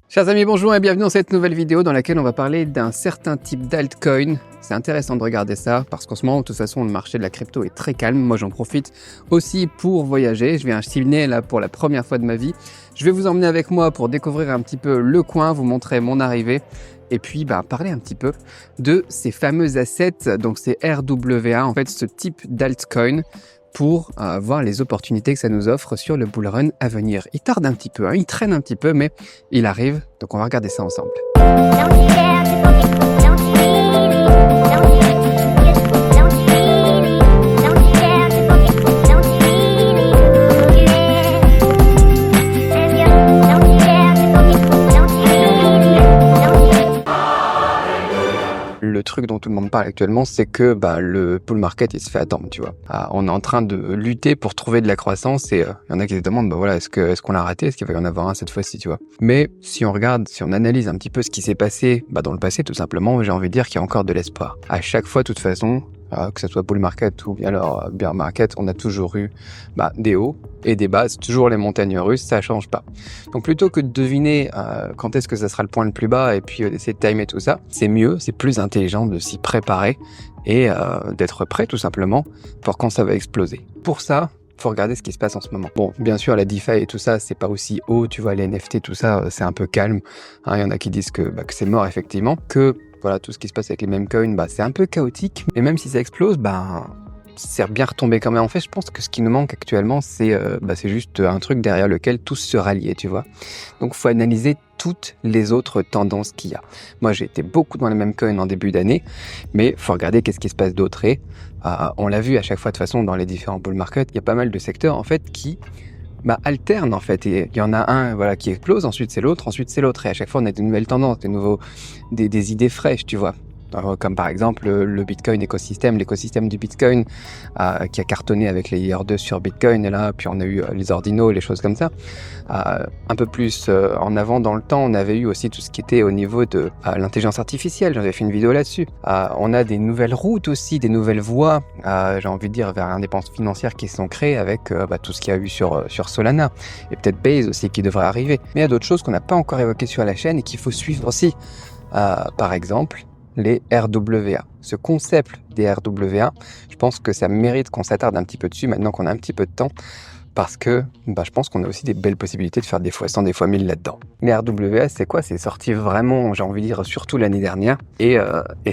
Chers amis, bonjour et bienvenue dans cette nouvelle vidéo dans laquelle on va parler d'un certain type d'altcoin. C'est intéressant de regarder ça parce qu'en ce moment, de toute façon, le marché de la crypto est très calme. Moi, j'en profite aussi pour voyager. Je viens à Sydney là pour la première fois de ma vie. Je vais vous emmener avec moi pour découvrir un petit peu le coin, vous montrer mon arrivée et puis parler un petit peu de ces fameux assets, donc c'est RWA, en fait, ce type d'altcoin, pour voir les opportunités que ça nous offre sur le bull run à venir. Il tarde un petit peu, il traîne un petit peu, mais il arrive, donc on va regarder ça ensemble. Le truc dont tout le monde parle actuellement, c'est que le bull market, il se fait attendre, tu vois. On est en train de lutter pour trouver de la croissance et il y en a qui se demandent, est-ce qu'on l'a raté? Est-ce qu'il va y en avoir un cette fois-ci, tu vois? Mais si on regarde, si on analyse un petit peu ce qui s'est passé dans le passé, tout simplement, j'ai envie de dire qu'il y a encore de l'espoir. À chaque fois, de toute façon, que ce soit bull market ou bien alors bear market, on a toujours eu des hauts et des bas, c'est toujours les montagnes russes, ça change pas. Donc plutôt que de deviner quand est-ce que ça sera le point le plus bas et puis d'essayer de timer tout ça, c'est mieux, c'est plus intelligent de s'y préparer et d'être prêt tout simplement pour quand ça va exploser. Pour ça, faut regarder ce qui se passe en ce moment. Bon, bien sûr, la DeFi et tout ça, c'est pas aussi haut, tu vois, les NFT, tout ça, c'est un peu calme. Il y en a qui disent que c'est mort effectivement, que voilà, tout ce qui se passe avec les meme coins, c'est un peu chaotique. Et même si ça explose, c'est bien retombé quand même. En fait, je pense que ce qui nous manque actuellement, c'est juste un truc derrière lequel tous se rallier, tu vois. Donc, faut analyser toutes les autres tendances qu'il y a. Moi, j'ai été beaucoup dans les meme coins en début d'année, mais faut regarder qu'est-ce qui se passe d'autre. Et on l'a vu à chaque fois, de toute façon, dans les différents bull markets, il y a pas mal de secteurs, en fait, qui alterne en fait, et il y en a un qui explose, ensuite c'est l'autre, et à chaque fois on a des nouvelles tendances, des idées fraîches, tu vois. Comme par exemple le Bitcoin écosystème, l'écosystème du Bitcoin qui a cartonné avec les Layer 2 sur Bitcoin, et là puis on a eu les ordinaux, les choses comme ça. Un peu plus en avant dans le temps, on avait eu aussi tout ce qui était au niveau de l'intelligence artificielle, j'avais fait une vidéo là-dessus. On a des nouvelles routes aussi, des nouvelles voies, j'ai envie de dire, vers l'indépendance financière qui se sont créées avec tout ce qu'il y a eu sur Solana, et peut-être Base aussi qui devrait arriver. Mais il y a d'autres choses qu'on n'a pas encore évoquées sur la chaîne et qu'il faut suivre aussi. Par exemple, les RWA. Ce concept des RWA, je pense que ça mérite qu'on s'attarde un petit peu dessus maintenant qu'on a un petit peu de temps, parce que je pense qu'on a aussi des belles possibilités de faire des fois 100, des fois 1000 là-dedans. Les RWA, c'est quoi? C'est sorti vraiment, j'ai envie de dire, surtout l'année dernière, et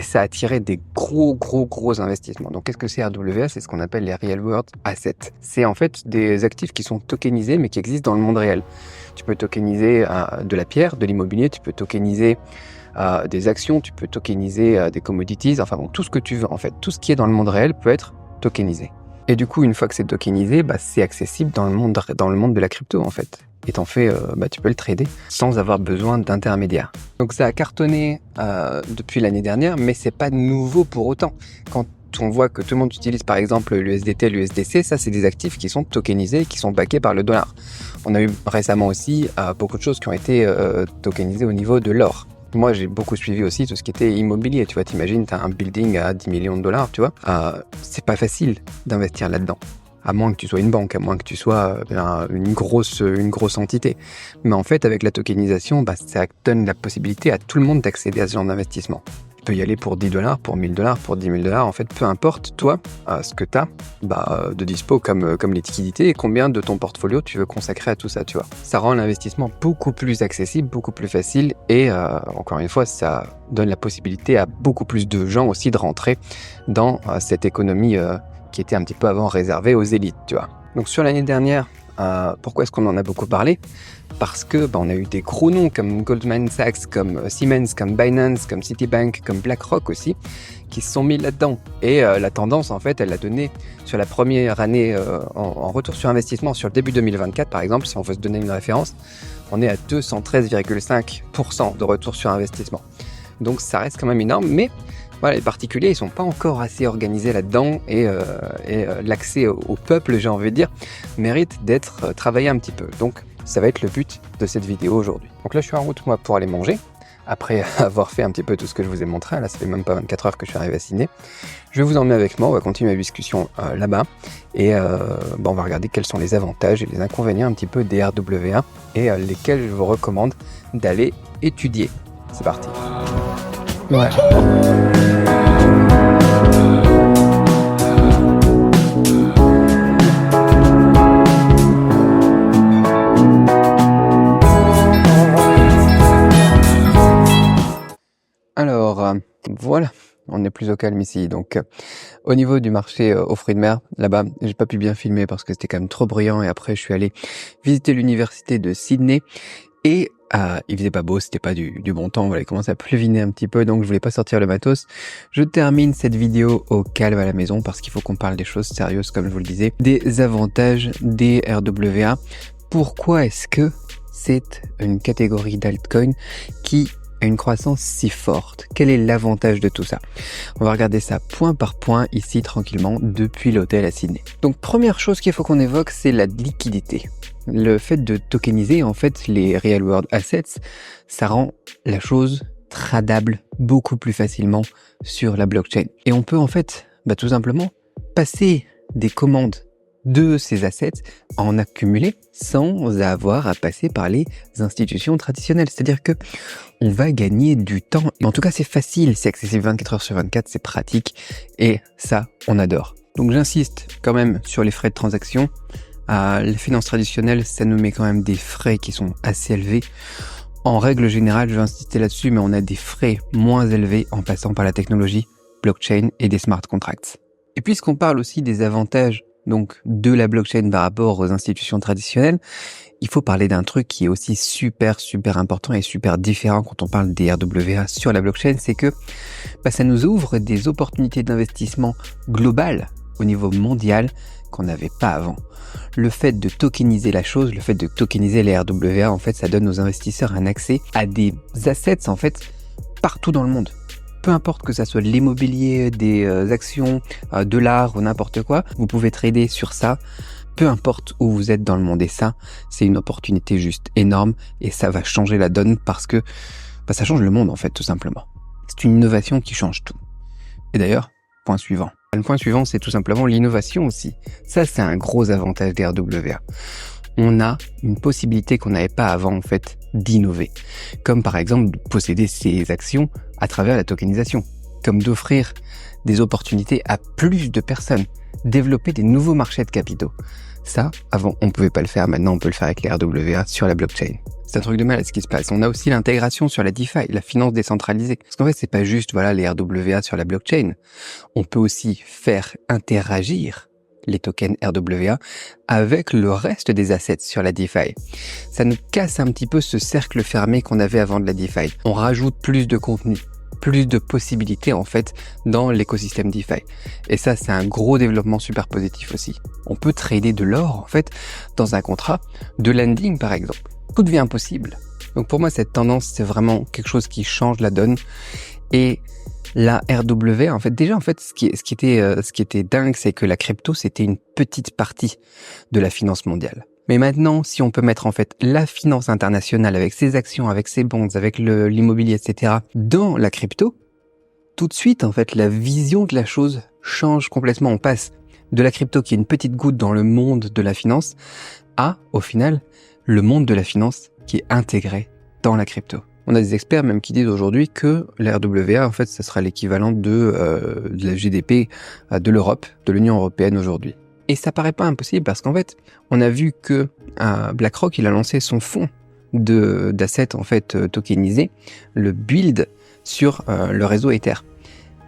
ça a attiré des gros investissements. Donc qu'est-ce que c'est RWA? C'est ce qu'on appelle les Real World Assets. C'est en fait des actifs qui sont tokenisés, mais qui existent dans le monde réel. Tu peux tokeniser de la pierre, de l'immobilier, tu peux tokeniser des actions, tu peux tokeniser des commodities, tout ce que tu veux en fait. Tout ce qui est dans le monde réel peut être tokenisé. Et du coup, une fois que c'est tokenisé, c'est accessible dans le monde de la crypto en fait. Et t'en fais, tu peux le trader sans avoir besoin d'intermédiaires. Donc ça a cartonné depuis l'année dernière, mais c'est pas nouveau pour autant. Quand on voit que tout le monde utilise par exemple l'USDT, l'USDC, ça c'est des actifs qui sont tokenisés, qui sont backés par le dollar. On a eu récemment aussi beaucoup de choses qui ont été tokenisées au niveau de l'or. Moi, j'ai beaucoup suivi aussi tout ce qui était immobilier. Tu vois, t'imagines, t'as un building à 10 millions de dollars, tu vois. C'est pas facile d'investir là-dedans. À moins que tu sois une banque, à moins que tu sois une grosse entité. Mais en fait, avec la tokenisation, ça donne la possibilité à tout le monde d'accéder à ce genre d'investissement. Tu peux y aller pour 10 $, pour 1000 $, pour 10 000 $. En fait, peu importe, toi, ce que tu as de dispo comme liquidité et combien de ton portfolio tu veux consacrer à tout ça, tu vois. Ça rend l'investissement beaucoup plus accessible, beaucoup plus facile et encore une fois, ça donne la possibilité à beaucoup plus de gens aussi de rentrer dans cette économie qui était un petit peu avant réservée aux élites, tu vois. Donc sur l'année dernière, pourquoi est-ce qu'on en a beaucoup parlé? Parce que on a eu des gros noms comme Goldman Sachs, comme Siemens, comme Binance, comme Citibank, comme BlackRock aussi, qui se sont mis là-dedans. Et la tendance, en fait, elle a donné sur la première année en retour sur investissement, sur le début 2024, par exemple, si on veut se donner une référence, on est à 213,5% de retour sur investissement. Donc ça reste quand même énorme, mais voilà, les particuliers, ils sont pas encore assez organisés là-dedans et l'accès au peuple, j'ai envie de dire, mérite d'être travaillé un petit peu. Donc, ça va être le but de cette vidéo aujourd'hui. Donc là, je suis en route, moi, pour aller manger. après avoir fait un petit peu tout ce que je vous ai montré, là ça fait même pas 24 heures que je suis arrivé à Sydney, je vais vous emmener avec moi, on va continuer la discussion là-bas, et on va regarder quels sont les avantages et les inconvénients un petit peu des RWA, et lesquels je vous recommande d'aller étudier. C'est parti. Ouais. Alors, voilà, on est plus au calme ici. Donc, au niveau du marché aux fruits de mer, là-bas, j'ai pas pu bien filmer parce que c'était quand même trop bruyant. Et après, je suis allé visiter l'université de Sydney et il faisait pas beau, c'était pas du bon temps. Voilà, il commençait à pleuviner un petit peu, donc je voulais pas sortir le matos. Je termine cette vidéo au calme à la maison parce qu'il faut qu'on parle des choses sérieuses, comme je vous le disais, des avantages des RWA. Pourquoi est-ce que c'est une catégorie d'altcoin qui a une croissance si forte? Quel est l'avantage de tout ça? On va regarder ça point par point ici tranquillement depuis l'hôtel à Sydney. Donc première chose qu'il faut qu'on évoque, c'est la liquidité. Le fait de tokeniser en fait les real world assets, ça rend la chose tradable beaucoup plus facilement sur la blockchain. Et on peut en fait tout simplement passer des commandes de ces assets en accumuler sans avoir à passer par les institutions traditionnelles. C'est-à-dire que on va gagner du temps. En tout cas, c'est facile, c'est accessible 24 heures sur 24, c'est pratique et ça, on adore. Donc j'insiste quand même sur les frais de transaction. La finance traditionnelle, ça nous met quand même des frais qui sont assez élevés. En règle générale, je vais insister là-dessus, mais on a des frais moins élevés en passant par la technologie blockchain et des smart contracts. Et puisqu'on parle aussi des avantages donc de la blockchain par rapport aux institutions traditionnelles, il faut parler d'un truc qui est aussi super important et super différent quand on parle des RWA sur la blockchain, c'est que ça nous ouvre des opportunités d'investissement globales au niveau mondial qu'on n'avait pas avant. Le fait de tokeniser la chose, le fait de tokeniser les RWA, en fait, ça donne aux investisseurs un accès à des assets, en fait, partout dans le monde. Peu importe que ça soit l'immobilier, des actions, de l'art ou n'importe quoi, vous pouvez trader sur ça, peu importe où vous êtes dans le monde. Et ça, c'est une opportunité juste énorme et ça va changer la donne parce que ça change le monde en fait, tout simplement. C'est une innovation qui change tout. Et d'ailleurs, point suivant. Le point suivant, c'est tout simplement l'innovation aussi. Ça, c'est un gros avantage des RWA. On a une possibilité qu'on n'avait pas avant en fait d'innover, comme par exemple de posséder ces actions à travers la tokenisation, comme d'offrir des opportunités à plus de personnes, développer des nouveaux marchés de capitaux. Ça, avant, on pouvait pas le faire, maintenant on peut le faire avec les RWA sur la blockchain. C'est un truc de malade ce qui se passe. On a aussi l'intégration sur la DeFi, la finance décentralisée. Parce qu'en fait, c'est pas juste les RWA sur la blockchain. On peut aussi faire interagir les tokens RWA avec le reste des assets sur la DeFi. Ça nous casse un petit peu ce cercle fermé qu'on avait avant de la DeFi. On rajoute plus de contenu, plus de possibilités en fait dans l'écosystème DeFi. Et ça, c'est un gros développement super positif aussi. On peut trader de l'or en fait dans un contrat de lending par exemple. Tout devient possible. Donc pour moi, cette tendance, c'est vraiment quelque chose qui change la donne. Et la RWA, en fait, déjà, en fait, ce qui était dingue, c'est que la crypto, c'était une petite partie de la finance mondiale. Mais maintenant, si on peut mettre, en fait, la finance internationale avec ses actions, avec ses bonds, avec l'immobilier, etc., dans la crypto, tout de suite, en fait, la vision de la chose change complètement. On passe de la crypto qui est une petite goutte dans le monde de la finance à, au final, le monde de la finance qui est intégré dans la crypto. On a des experts même qui disent aujourd'hui que la RWA, en fait, ça sera l'équivalent de la GDP de l'Europe, de l'Union européenne aujourd'hui. Et ça paraît pas impossible parce qu'en fait, on a vu que BlackRock, il a lancé son fonds d'assets en fait tokenisés, le build sur le réseau Ether.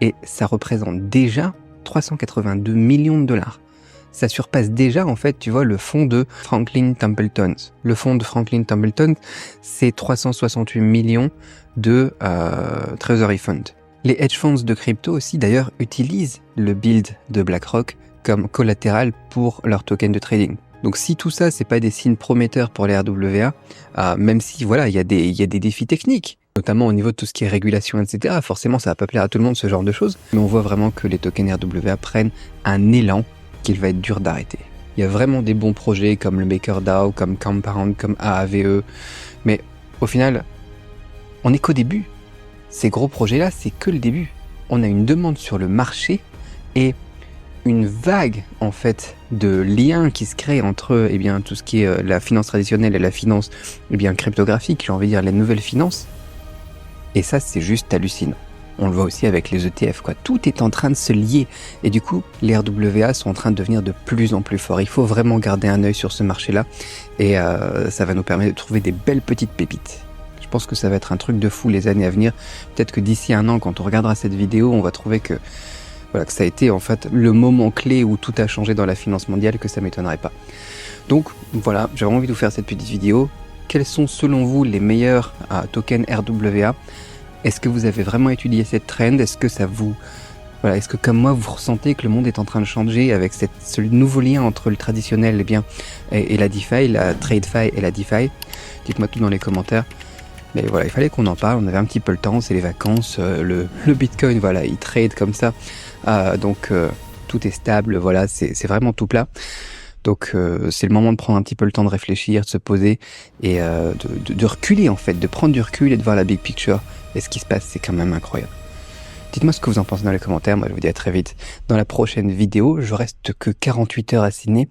Et ça représente déjà 382 millions de dollars. Ça surpasse déjà, en fait, tu vois, le fonds de Franklin Templeton. Le fonds de Franklin Templeton, c'est 368 millions de Treasury Fund. Les hedge funds de crypto aussi, d'ailleurs, utilisent le build de BlackRock comme collatéral pour leur token de trading. Donc si tout ça, c'est pas des signes prometteurs pour les RWA, même si, voilà, il y a des défis techniques, notamment au niveau de tout ce qui est régulation, etc. Forcément, ça va pas plaire à tout le monde, ce genre de choses. Mais on voit vraiment que les tokens RWA prennent un élan qu'il va être dur d'arrêter. Il y a vraiment des bons projets comme le MakerDAO, comme Compound, comme AAVE, mais au final, on n'est qu'au début. Ces gros projets-là, c'est que le début. On a une demande sur le marché et une vague en fait de liens qui se créent entre tout ce qui est la finance traditionnelle et la finance cryptographique, j'ai envie de dire les nouvelles finances. Et ça, c'est juste hallucinant. On le voit aussi avec les ETF, quoi. Tout est en train de se lier. Et du coup, les RWA sont en train de devenir de plus en plus forts. Il faut vraiment garder un œil sur ce marché-là. Et ça va nous permettre de trouver des belles petites pépites. Je pense que ça va être un truc de fou les années à venir. Peut-être que d'ici un an, quand on regardera cette vidéo, on va trouver que ça a été en fait le moment clé où tout a changé dans la finance mondiale, que ça m'étonnerait pas. Donc voilà, j'avais envie de vous faire cette petite vidéo. Quels sont selon vous les meilleurs tokens RWA ? Est-ce que vous avez vraiment étudié cette trend ? Est-ce que est-ce que comme moi vous ressentez que le monde est en train de changer avec ce nouveau lien entre le traditionnel et la DeFi, la TradeFi et la DeFi ? Dites-moi tout dans les commentaires. Mais voilà, il fallait qu'on en parle, on avait un petit peu le temps, c'est les vacances, le Bitcoin, voilà, il trade comme ça, donc tout est stable, voilà, c'est vraiment tout plat. Donc c'est le moment de prendre un petit peu le temps de réfléchir, de se poser et de reculer en fait, de prendre du recul et de voir la big picture. Et ce qui se passe, c'est quand même incroyable. Dites-moi ce que vous en pensez dans les commentaires, moi je vous dis à très vite dans la prochaine vidéo. Je reste que 48 heures à Sydney,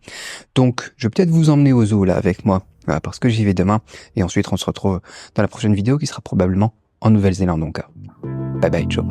donc je vais peut-être vous emmener au zoo là avec moi, parce que j'y vais demain. Et ensuite on se retrouve dans la prochaine vidéo qui sera probablement en Nouvelle-Zélande donc. Bye bye, ciao.